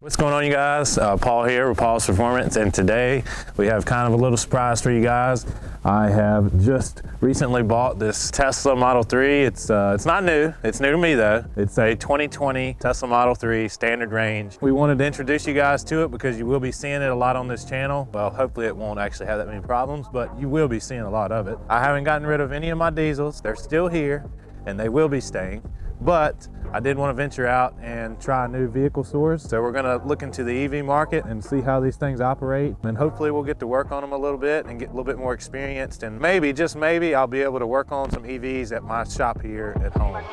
What's going on, you guys? Paul here with Paul's Performance, and today we have kind of a little surprise for you guys. I have just recently bought this Tesla Model 3. It's not new. It's new to me though. It's a 2020 Tesla Model 3 standard range. We wanted to introduce you guys to it because you will be seeing it a lot on this channel. Well, hopefully it won't actually have that many problems, but you will be seeing a lot of it. I haven't gotten rid of any of my diesels. They're still here and they will be staying. But I did want to venture out and try a new vehicle source. So we're gonna look into the EV market and see how these things operate. And hopefully we'll get to work on them a little bit and get a little bit more experienced. And maybe, just maybe, I'll be able to work on some EVs at my shop here at home.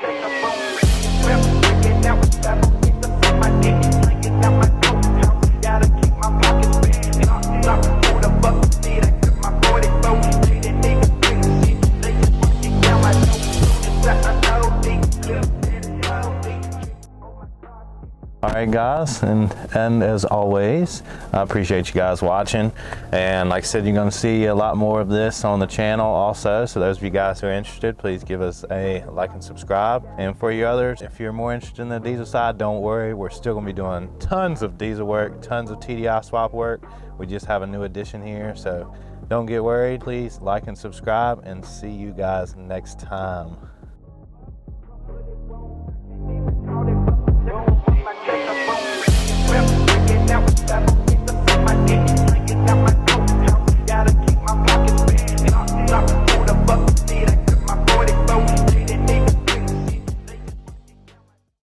Alright guys, and as always, I appreciate you guys watching, and like I said, you're going to see a lot more of this on the channel also, so those of you guys who are interested, please give us a like and subscribe. And for you others, if you're more interested in the diesel side, don't worry, we're still going to be doing tons of diesel work, tons of TDI swap work. We just have a new addition here, so don't get worried. Please like and subscribe, and see you guys next time.